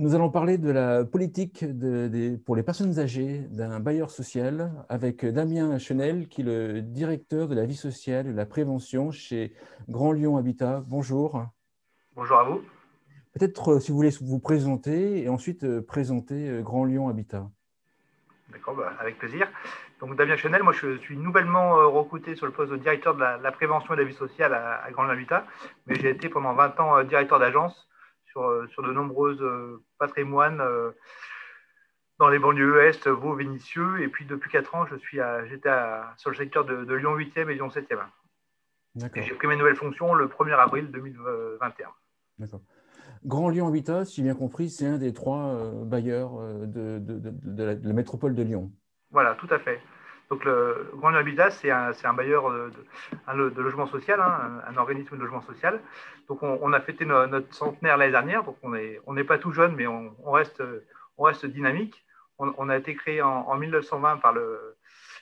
Nous allons parler de la politique pour les personnes âgées d'un bailleur social avec Damien Chenel, qui est le directeur de la vie sociale et de la prévention chez Grand Lyon Habitat. Bonjour. Bonjour à vous. Peut-être si vous voulez vous présenter et ensuite présenter Grand Lyon Habitat. D'accord, avec plaisir. Donc Damien Chenel, moi je suis nouvellement recruté sur le poste de directeur de la prévention et de la vie sociale à Grand Lyon Habitat, mais j'ai été pendant 20 ans directeur d'agence sur de nombreuses patrimoines dans les banlieues Est, Vaud, Vénissieux, et puis depuis 4 ans, j'étais sur le secteur de Lyon 8e et Lyon 7e. Et j'ai pris mes nouvelles fonctions le 1er avril 2021. D'accord. Grand Lyon Habitat, si j'ai bien compris, c'est un des 3 bailleurs de la métropole de Lyon. Voilà, tout à fait. Donc le Grand Lyon Habitat, c'est un bailleur de logement social, hein, un organisme de logement social. Donc on a fêté notre centenaire l'année dernière, donc on n'est pas tout jeune, mais on reste dynamique. On a été créé en 1920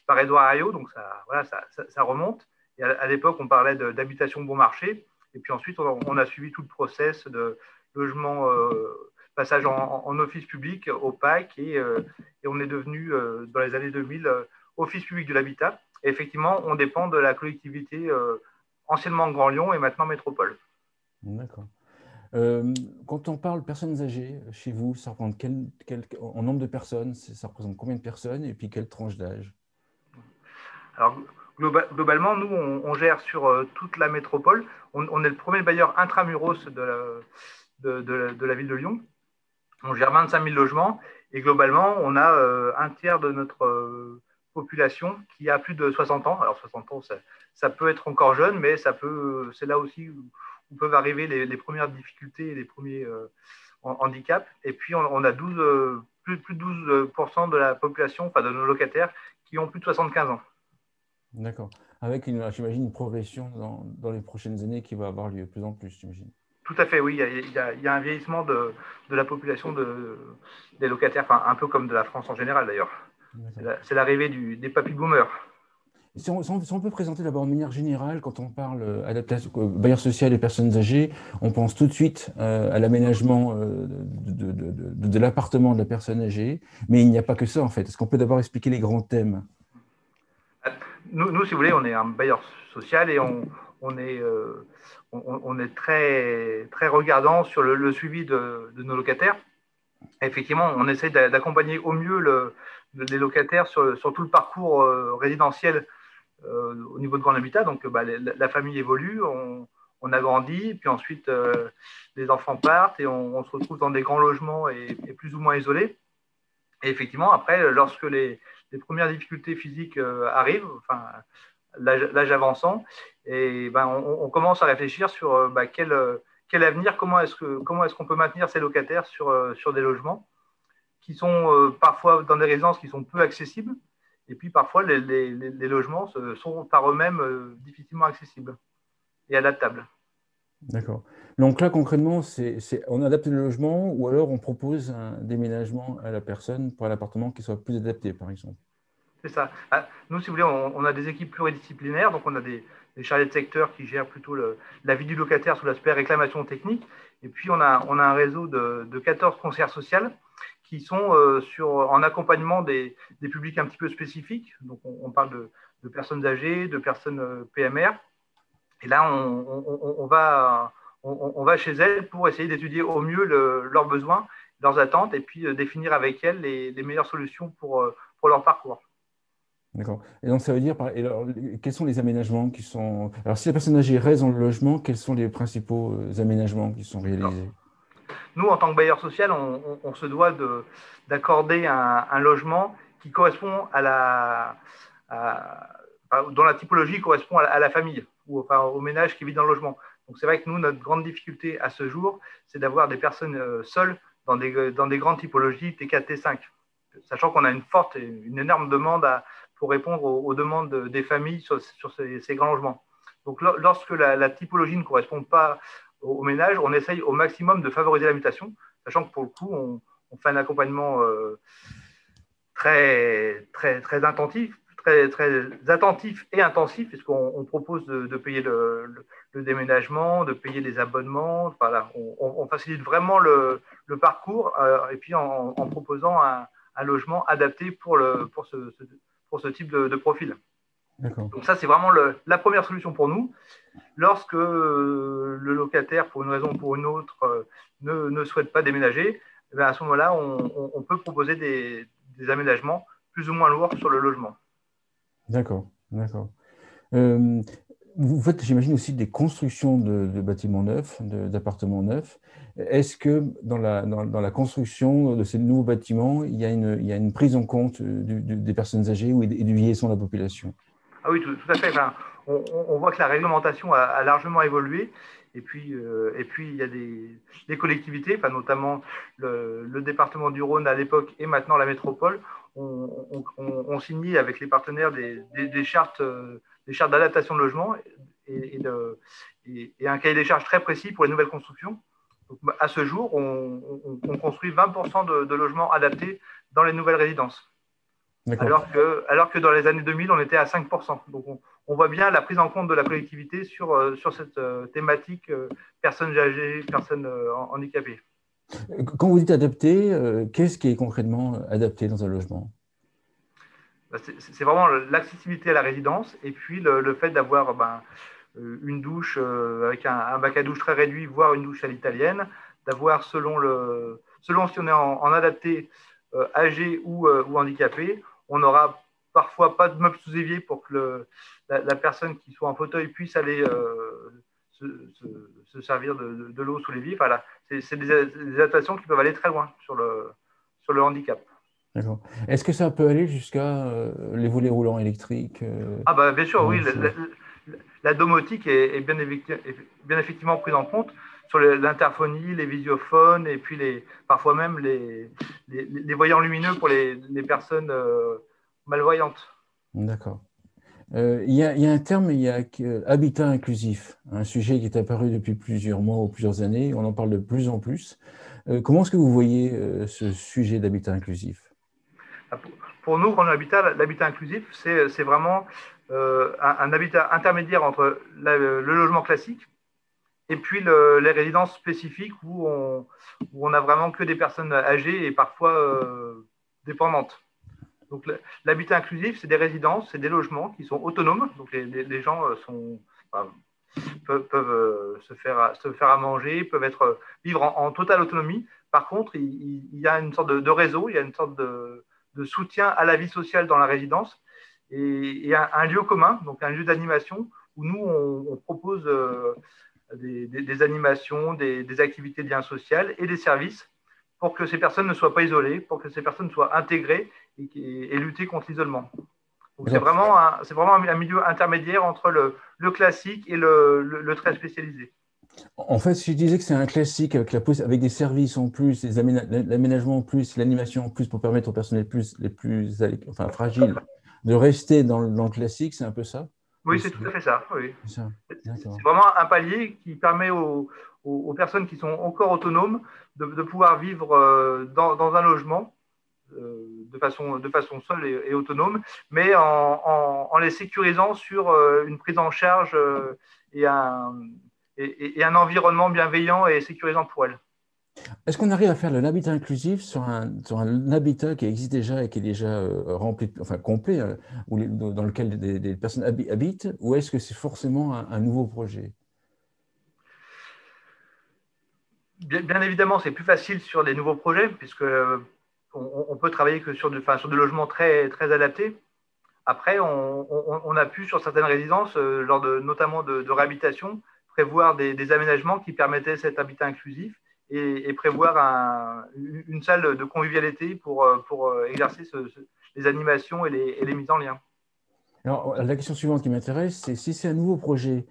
par Édouard Herriot, donc ça remonte. Et à l'époque, on parlait d'habitation bon marché. Et puis ensuite, on a suivi tout le process de logement, passage en office public, au PAC, et on est devenu, dans les années 2000, office public de l'habitat. Et effectivement, on dépend de la collectivité anciennement Grand Lyon et maintenant métropole. D'accord. Quand on parle personnes âgées, chez vous, ça représente en nombre de personnes, ça représente combien de personnes et puis quelle tranche d'âge? Alors, globalement, nous, on gère sur toute la métropole. On est le premier bailleur intramuros de la ville de Lyon. On gère 25 000 logements et globalement, on a un tiers de notre population qui a plus de 60 ans. Alors, 60 ans, ça peut être encore jeune, mais c'est là aussi où peuvent arriver les premières difficultés et les premiers handicaps. Et puis, on a plus de 12% de la population, enfin de nos locataires, qui ont plus de 75 ans. D'accord. Avec, j'imagine, une progression dans les prochaines années qui va avoir lieu de plus en plus, j'imagine. Tout à fait, oui. Il y a un vieillissement de la population des locataires, enfin, un peu comme de la France en général d'ailleurs. C'est l'arrivée des papy-boomers. Si on peut présenter d'abord de manière générale, quand on parle adaptation, bailleur social et personnes âgées, on pense tout de suite à l'aménagement de l'appartement de la personne âgée, mais il n'y a pas que ça en fait. Est-ce qu'on peut d'abord expliquer les grands thèmes? Nous, si vous voulez, on est un bailleur social et on est très, très regardant sur le suivi de nos locataires. Et effectivement, on essaie d'accompagner au mieux les locataires sur tout le parcours résidentiel au niveau de Grand Habitat. Donc, la famille évolue, on agrandit, puis ensuite, les enfants partent et on se retrouve dans des grands logements et plus ou moins isolés. Et effectivement, après, lorsque les premières difficultés physiques arrivent, enfin, l'âge avançant, et on commence à réfléchir sur quel avenir, comment est-ce qu'on peut maintenir ces locataires sur des logements qui sont parfois dans des résidences qui sont peu accessibles, et puis parfois les logements sont par eux-mêmes difficilement accessibles et adaptables. D'accord. Donc là, concrètement, on adapte le logement ou alors on propose un déménagement à la personne pour un appartement qui soit plus adapté, par exemple. C'est ça. Nous, si vous voulez, on a des équipes pluridisciplinaires, donc on a des chargés de secteur qui gèrent plutôt la vie du locataire sous l'aspect réclamation technique. Et puis, on a un réseau de 14 conseillères sociales qui sont en accompagnement des publics un petit peu spécifiques. Donc, on parle de personnes âgées, de personnes PMR. Et là, on va chez elles pour essayer d'étudier au mieux leurs besoins, leurs attentes, et puis définir avec elles les meilleures solutions pour leur parcours. D'accord. Et donc, ça veut dire, alors, quels sont les aménagements qui sont… Alors, si la personne âgée reste dans le logement, quels sont les principaux aménagements qui sont réalisés? Nous, en tant que bailleur social, on se doit d'accorder un logement qui correspond dont la typologie correspond à la famille ou enfin, au ménage qui vit dans le logement. Donc, c'est vrai que nous, notre grande difficulté à ce jour, c'est d'avoir des personnes seules dans des grandes typologies T4, T5. Sachant qu'on a une énorme demande pour répondre aux demandes des familles sur ces grands logements. Donc, lorsque la typologie ne correspond pas au ménage, on essaye au maximum de favoriser la mutation, sachant que pour le coup, on fait un accompagnement très, très, très intensif, très attentif et intensif, puisqu'on propose de payer le déménagement, de payer les abonnements. Voilà, on facilite vraiment le parcours, et puis en proposant un logement adapté pour ce type de profil. Donc ça, c'est vraiment la première solution pour nous. Lorsque le locataire, pour une raison ou pour une autre, ne souhaite pas déménager, eh bien à ce moment-là, on peut proposer des aménagements plus ou moins lourds sur le logement. D'accord, d'accord. Vous faites, j'imagine, aussi des constructions de bâtiments neufs, d'appartements neufs. Est-ce que dans la construction de ces nouveaux bâtiments, il y a une prise en compte des personnes âgées et du vieillissement de la population? Ah oui, tout à fait. Enfin, on voit que la réglementation a largement évolué. Et puis, il y a des collectivités, enfin, notamment le département du Rhône à l'époque et maintenant la métropole, on signe avec les partenaires des chartes d'adaptation de logement et un cahier des charges très précis pour les nouvelles constructions. Donc, à ce jour, on construit 20% de logements adaptés dans les nouvelles résidences. Alors que dans les années 2000, on était à 5%. Donc, on voit bien la prise en compte de la collectivité sur cette thématique personnes âgées, personnes handicapées. Quand vous dites adapté, qu'est-ce qui est concrètement adapté dans un logement? C'est vraiment l'accessibilité à la résidence et puis le fait d'avoir une douche avec un bac à douche très réduit, voire une douche à l'italienne, d'avoir selon si on est en adapté, âgé ou handicapé, on n'aura parfois pas de meubles sous évier pour que la personne qui soit en fauteuil puisse aller se servir de l'eau sous l'évier. Voilà. C'est des adaptations qui peuvent aller très loin sur le handicap. D'accord. Est-ce que ça peut aller jusqu'à les volets roulants électriques? Ah bah, bien sûr, oui. La domotique est bien effectivement prise en compte sur l'interphonie, les visiophones et puis parfois même les voyants lumineux pour les personnes malvoyantes. D'accord. Il y a un terme, habitat inclusif, un sujet qui est apparu depuis plusieurs mois ou plusieurs années. On en parle de plus en plus. Comment est-ce que vous voyez ce sujet d'habitat inclusif? Pour nous, Grandlieu Habitat, l'habitat inclusif, c'est vraiment un habitat intermédiaire entre le logement classique et puis les résidences spécifiques où on a vraiment que des personnes âgées et parfois dépendantes. Donc l'habitat inclusif, c'est des résidences, c'est des logements qui sont autonomes. Donc les gens peuvent se faire à manger, peuvent vivre en totale autonomie. Par contre, il y a une sorte de réseau, il y a une sorte de soutien à la vie sociale dans la résidence et un lieu commun, donc un lieu d'animation où nous, on propose des animations, des activités de lien social et des services pour que ces personnes ne soient pas isolées, pour que ces personnes soient intégrées et lutter contre l'isolement. Donc c'est vraiment un milieu intermédiaire entre le classique et le très spécialisé. En fait, si je disais que c'est un classique avec des services en plus, l'aménagement en plus, l'animation en plus pour permettre aux personnes les plus fragiles de rester dans le classique, c'est un peu ça? Oui, c'est tout à fait ça. Oui. C'est vraiment un palier qui permet aux personnes qui sont encore autonomes de pouvoir vivre dans un logement de façon seule et autonome, mais en les sécurisant sur une prise en charge et un environnement bienveillant et sécurisant pour elles. Est-ce qu'on arrive à faire de l'habitat inclusif sur un habitat qui existe déjà et qui est déjà rempli, enfin complet, dans lequel des personnes habitent, ou est-ce que c'est forcément un nouveau projet? Bien évidemment, c'est plus facile sur les nouveaux projets, puisque on peut travailler que sur des logements très, très adaptés. Après, on a pu, sur certaines résidences, notamment de réhabilitation, prévoir des aménagements qui permettaient cet habitat inclusif et prévoir une salle de convivialité pour exercer les animations et les mises en lien. Alors, la question suivante qui m'intéresse, c'est si c'est un nouveau projet,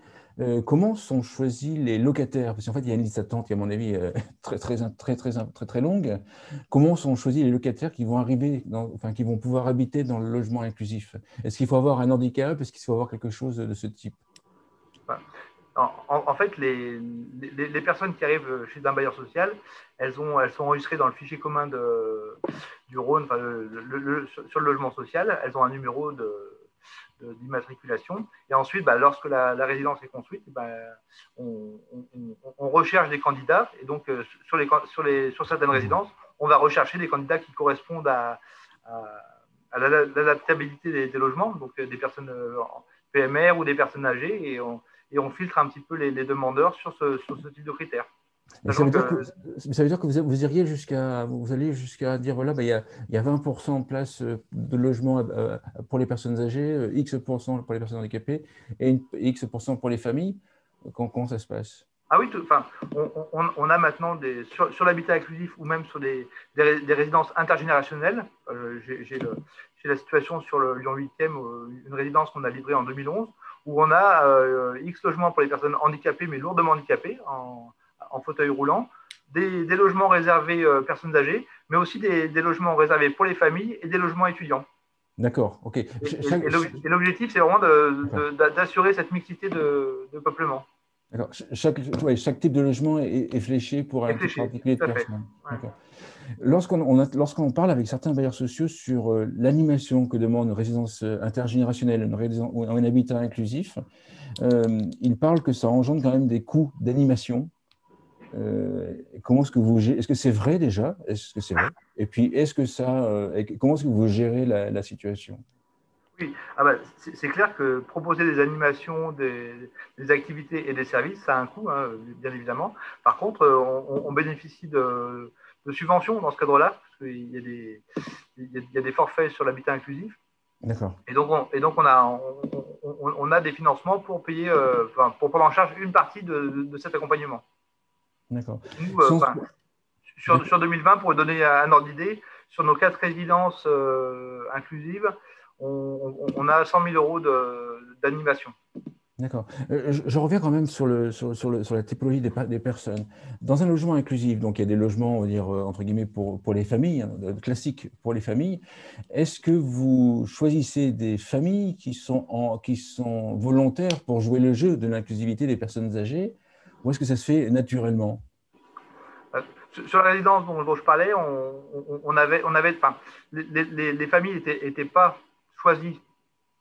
comment sont choisis les locataires? Parce qu'en fait, il y a une liste d'attente qui, à mon avis, est très longue. Comment sont choisis les locataires qui vont arriver, qui vont pouvoir habiter dans le logement inclusif? Est-ce qu'il faut avoir un handicap? Est-ce qu'il faut avoir quelque chose de ce type? En fait, les personnes qui arrivent chez un bailleur social, elles sont enregistrées dans le fichier commun du Rhône, sur le logement social. Elles ont un numéro d'immatriculation. Et ensuite, lorsque la résidence est construite, on recherche des candidats. Et donc, sur certaines résidences, on va rechercher des candidats qui correspondent à l'adaptabilité des logements, donc des personnes PMR ou des personnes âgées, et on filtre un petit peu les demandeurs sur ce type de critères. Et ça veut dire que vous allez jusqu'à dire, voilà, il y a 20% de places de logement pour les personnes âgées, X% pour les personnes handicapées et X% pour les familles. Comment ça se passe? Ah oui, on a maintenant sur l'habitat inclusif ou même sur des résidences intergénérationnelles. J'ai la situation sur le Lyon 8e, une résidence qu'on a livrée en 2011, où on a X logements pour les personnes handicapées, mais lourdement handicapées, en fauteuil roulant, des logements réservés personnes âgées, mais aussi des logements réservés pour les familles et des logements étudiants. D'accord, ok. Et l'objectif, c'est vraiment d'assurer cette mixité de peuplement. D'accord. Chaque type de logement est fléché pour un type particulier de personnes. Ouais. Lorsqu'on parle avec certains bailleurs sociaux sur l'animation que demande une résidence intergénérationnelle ou un habitat inclusif, ils parlent que ça engendre quand même des coûts d'animation. Est-ce que c'est vrai déjà? Est-ce que c'est vrai? Et puis, comment est-ce que vous gérez la situation? Oui, c'est clair que proposer des animations, des activités et des services, ça a un coût, hein, bien évidemment. Par contre, on bénéficie de subventions dans ce cadre-là, parce qu'il y a des forfaits sur l'habitat inclusif. D'accord. Et donc, on a des financements pour payer, pour prendre en charge une partie de cet accompagnement. D'accord. Nous, sur 2020, pour donner un ordre d'idée, sur nos 4 résidences inclusives, on a 100 000 euros d'animation. D'accord. Je reviens quand même sur la typologie des personnes. Dans un logement inclusif, donc il y a des logements, on va dire, entre guillemets, pour les familles, hein, classiques pour les familles. Est-ce que vous choisissez des familles qui sont volontaires pour jouer le jeu de l'inclusivité des personnes âgées, ou est-ce que ça se fait naturellement? Sur la résidence dont je parlais, les familles n'étaient pas choisies,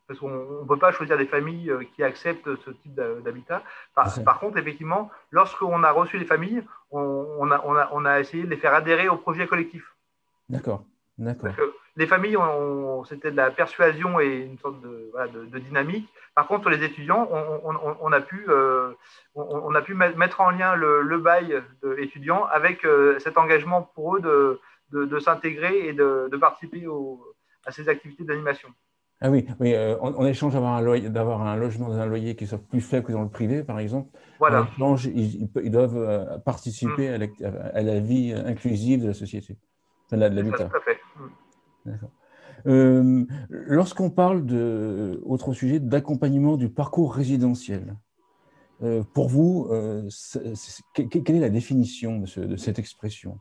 parce qu'on ne peut pas choisir des familles qui acceptent ce type d'habitat. Par contre, effectivement, lorsqu'on a reçu les familles, on a essayé de les faire adhérer au projet collectif. D'accord. Parce que les familles, c'était de la persuasion et une sorte de dynamique. Par contre, sur les étudiants, on a pu mettre en lien le bail étudiant avec cet engagement pour eux de s'intégrer et de participer à ces activités d'animation. Ah oui, en échange d'avoir un logement dans un loyer qui soit plus faible que dans le privé, par exemple, voilà. En échange, ils doivent participer à la vie inclusive de la société, de l'habitat. Tout à fait. D'accord. Lorsqu'on parle autre sujet, d'accompagnement du parcours résidentiel, pour vous, quelle est la définition de cette expression?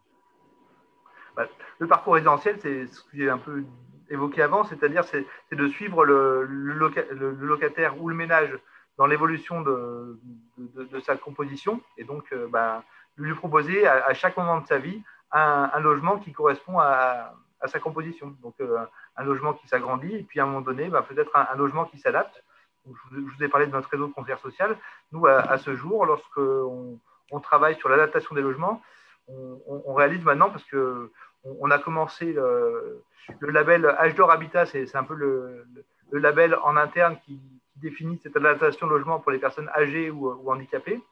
Le parcours résidentiel, c'est ce que j'ai un peu évoqué avant, c'est-à-dire c'est de suivre le locataire ou le ménage dans l'évolution de sa composition et donc lui proposer à chaque moment de sa vie un logement qui correspond à sa composition. Donc un logement qui s'agrandit et puis à un moment donné, peut-être un logement qui s'adapte. Je vous ai parlé de notre réseau de conseillers social. Nous, à ce jour, lorsqu'on travaille sur l'adaptation des logements, on réalise maintenant, parce qu'on a commencé le label Âge d'Or Habitat, c'est un peu le label en interne qui définit cette adaptation de logement pour les personnes âgées ou handicapées.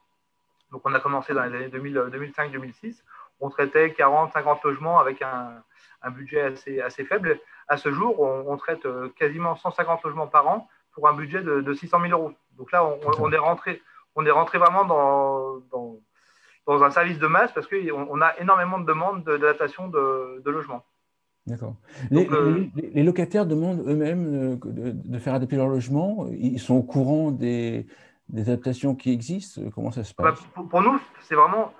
Donc, on a commencé dans les années 2005-2006. On traitait 40-50 logements avec un budget assez faible. À ce jour, on traite quasiment 150 logements par an pour un budget de 600 000 euros. Donc là, on est rentré vraiment dans un service de masse parce qu'on a énormément de demandes d'adaptation de logements. D'accord. Les locataires demandent eux-mêmes de faire adapter leur logement. Ils sont au courant des adaptations qui existent. Comment ça se passe? Pour nous, c'est vraiment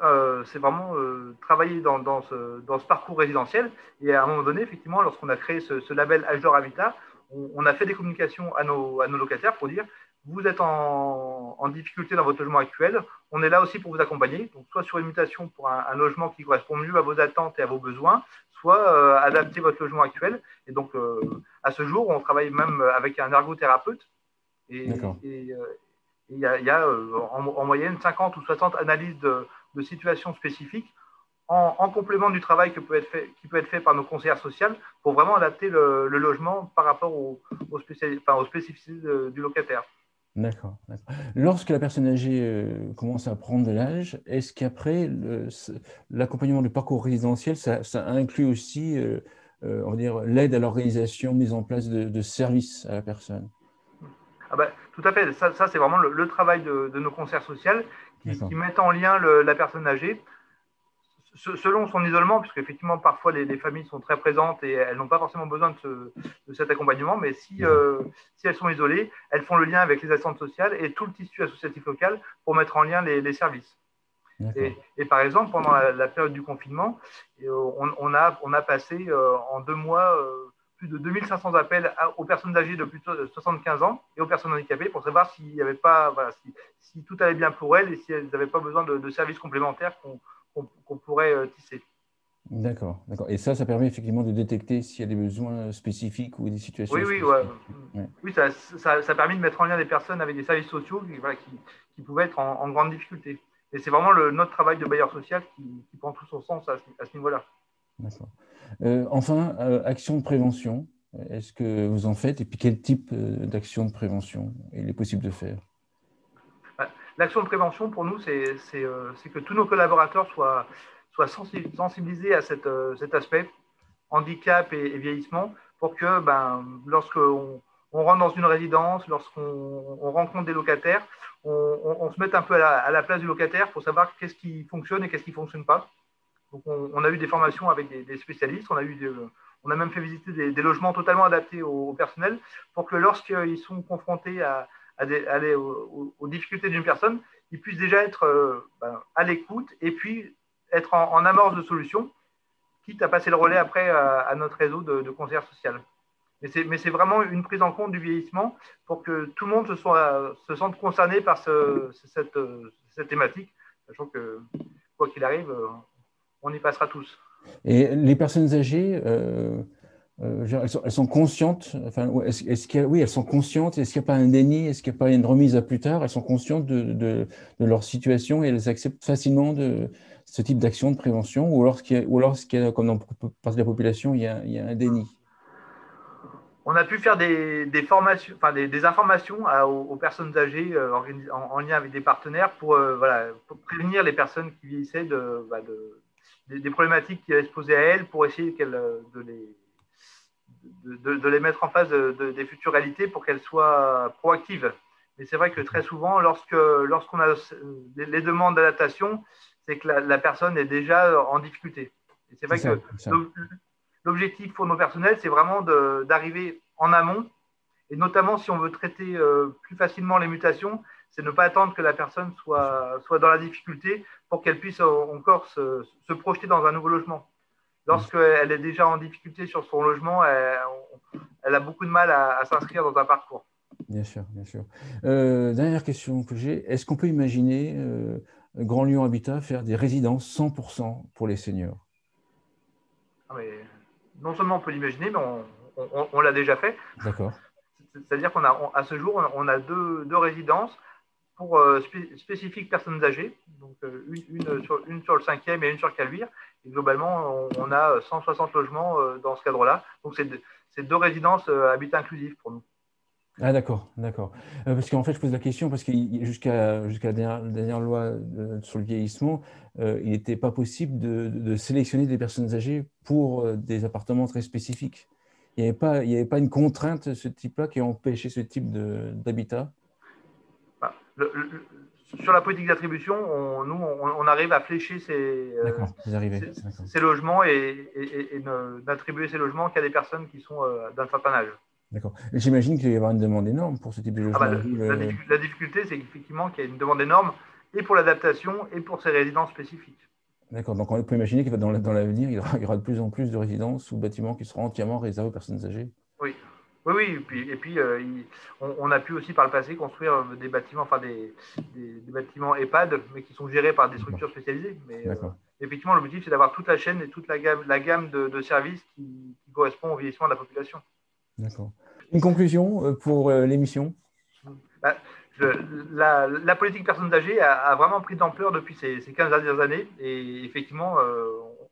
travailler dans ce parcours résidentiel. Et à un moment donné, effectivement, lorsqu'on a créé ce label Âge d'Or Habitat, on a fait des communications à nos locataires pour dire: vous êtes en difficulté dans votre logement actuel, on est là aussi pour vous accompagner, donc soit sur une mutation pour un logement qui correspond mieux à vos attentes et à vos besoins, soit adapter votre logement actuel. Et donc, à ce jour, on travaille même avec un ergothérapeute. Et il y a en moyenne 50 ou 60 analyses de situations spécifiques en complément du travail qui peut être fait par nos conseillères sociales pour vraiment adapter le logement par rapport aux spécificités du locataire. D'accord. Lorsque la personne âgée commence à prendre de l'âge, est-ce qu'après, l'accompagnement du parcours résidentiel, ça inclut aussi, on va dire, l'aide à l'organisation, mise en place de services à la personne? Ah bah, tout à fait. Ça c'est vraiment le travail de nos conseillères sociales qui mettent en lien la personne âgée selon son isolement, puisque effectivement parfois les familles sont très présentes et elles n'ont pas forcément besoin de cet accompagnement, mais si elles sont isolées, elles font le lien avec les assistantes sociales et tout le tissu associatif local pour mettre en lien les services. Et par exemple, pendant la période du confinement, on a passé en 2 mois plus de 2500 appels aux personnes âgées de plus de 75 ans et aux personnes handicapées pour savoir s'il y avait pas, voilà, si tout allait bien pour elles et si elles n'avaient pas besoin de services complémentaires qu'on pourrait tisser. D'accord. Et ça permet effectivement de détecter s'il y a des besoins spécifiques ou des situations oui, spécifiques. Ouais. Oui, ça permet de mettre en lien des personnes avec des services sociaux qui pouvaient être en grande difficulté. Et c'est vraiment notre travail de bailleur social qui prend tout son sens à ce niveau-là. D'accord. Enfin, action de prévention, est-ce que vous en faites? Et puis, quel type d'action de prévention il est possible de faire? L'action de prévention, pour nous, c'est que tous nos collaborateurs soient sensibilisés à cet aspect, handicap et vieillissement, pour que lorsqu'on rentre dans une résidence, lorsqu'on rencontre des locataires, on se mette un peu à la place du locataire pour savoir qu'est-ce qui fonctionne et qu'est-ce qui ne fonctionne pas. Donc, on a eu des formations avec des spécialistes, on a même fait visiter des logements totalement adaptés au personnel pour que lorsqu'ils sont confrontés aux difficultés d'une personne, ils puissent déjà être à l'écoute et puis être en amorce de solutions, quitte à passer le relais après à notre réseau de conseillères sociales. Mais c'est vraiment une prise en compte du vieillissement pour que tout le monde se sente concerné par cette thématique, sachant que, quoi qu'il arrive, on y passera tous. Et les personnes âgées, elles sont conscientes, enfin, oui, elles sont conscientes, est-ce qu'il n'y a pas un déni, est-ce qu'il n'y a pas une remise à plus tard, elles sont conscientes de leur situation et elles acceptent facilement ce type d'action de prévention, ou lorsqu'il y a, comme dans beaucoup de partie de la population, il y a un déni? On a pu faire des formations, des informations aux personnes âgées en lien avec des partenaires pour prévenir les personnes qui vieillissaient des problématiques qui allaient se poser à elles pour essayer de les mettre en face des futures réalités pour qu'elles soient proactives. Mais c'est vrai que très souvent, lorsqu'on a les demandes d'adaptation, c'est que la personne est déjà en difficulté. Et c'est vrai que l'objectif pour nos personnels, c'est vraiment d'arriver en amont, et notamment si on veut traiter plus facilement les mutations, c'est ne pas attendre que la personne soit dans la difficulté pour qu'elle puisse encore se projeter dans un nouveau logement. Lorsqu'elle est déjà en difficulté sur son logement, elle a beaucoup de mal à s'inscrire dans un parcours. Bien sûr, bien sûr. Dernière question que j'ai, est-ce qu'on peut imaginer Grand Lyon Habitat faire des résidences 100% pour les seniors? Non seulement on peut l'imaginer, mais on l'a déjà fait. D'accord. C'est-à-dire qu'à ce jour, on a deux résidences pour spécifiques personnes âgées, donc une sur le 5e et une sur Caluire. Et globalement, on a 160 logements dans ce cadre-là. Donc, c'est deux résidences habitat inclusif pour nous. Ah d'accord. Parce qu'en fait, je pose la question parce que jusqu'à la dernière loi sur le vieillissement, il n'était pas possible de sélectionner des personnes âgées pour des appartements très spécifiques. Il n'y avait pas une contrainte de ce type-là qui empêchait ce type d'habitat? Sur la politique d'attribution, on arrive à flécher ces logements et d'attribuer ces logements qu'à des personnes qui sont d'un certain âge. D'accord. J'imagine qu'il va y avoir une demande énorme pour ce type de logement. La difficulté, c'est effectivement qu'il y a une demande énorme et pour l'adaptation et pour ces résidences spécifiques. D'accord. Donc, on peut imaginer que dans l'avenir, il y aura de plus en plus de résidences ou bâtiments qui seront entièrement réservés aux personnes âgées. Oui. Et puis on a pu aussi par le passé construire des bâtiments, des bâtiments EHPAD, mais qui sont gérés par des structures spécialisées. Mais effectivement, l'objectif, c'est d'avoir toute la chaîne et toute la gamme de services qui correspond au vieillissement de la population. D'accord. Une conclusion pour l'émission? Bah, la politique personnes âgées a vraiment pris d'ampleur depuis ces 15 dernières années. Et effectivement,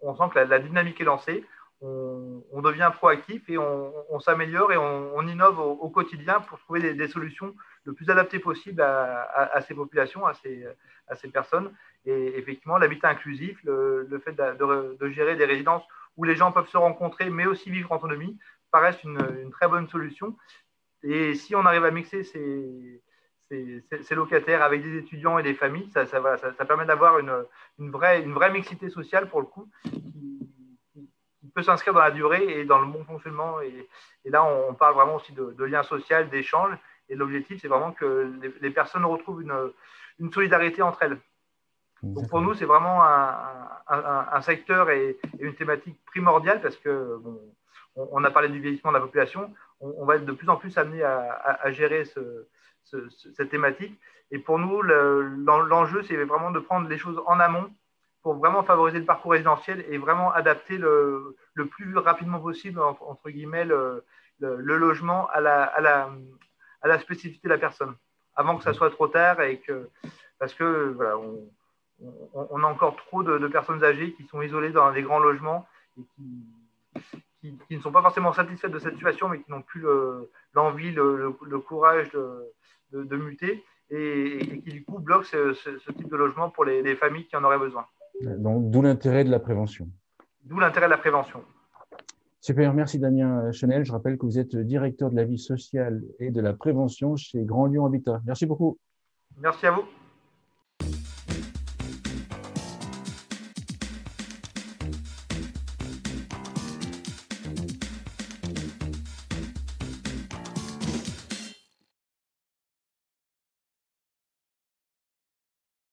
on sent que la dynamique est lancée. On devient proactif et on s'améliore et on innove au quotidien pour trouver des solutions le plus adaptées possible à ces populations, à ces personnes. Et effectivement, l'habitat inclusif, le fait de gérer des résidences où les gens peuvent se rencontrer, mais aussi vivre en autonomie, paraissent une très bonne solution. Et si on arrive à mixer ces locataires avec des étudiants et des familles, ça permet d'avoir une vraie mixité sociale pour le coup, qui peut s'inscrire dans la durée et dans le bon fonctionnement. Et là, on parle vraiment aussi de lien social, d'échange. Et l'objectif, c'est vraiment que les personnes retrouvent une solidarité entre elles. Donc pour nous, c'est vraiment un secteur et une thématique primordiale parce que bon, on a parlé du vieillissement de la population, on va être de plus en plus amené à gérer cette thématique. Et pour nous, l'enjeu, c'est vraiment de prendre les choses en amont pour vraiment favoriser le parcours résidentiel et vraiment adapter le plus rapidement possible, entre guillemets, le logement à la spécificité de la personne, avant que ça soit trop tard parce que voilà, on a encore trop de personnes âgées qui sont isolées dans des grands logements et qui ne sont pas forcément satisfaites de cette situation, mais qui n'ont plus l'envie, le courage de muter et qui, du coup, bloquent ce type de logement pour les familles qui en auraient besoin. Donc, d'où l'intérêt de la prévention. D'où l'intérêt de la prévention. Super, merci Damien Chenel. Je rappelle que vous êtes directeur de la vie sociale et de la prévention chez Grand Lyon Habitat. Merci beaucoup. Merci à vous.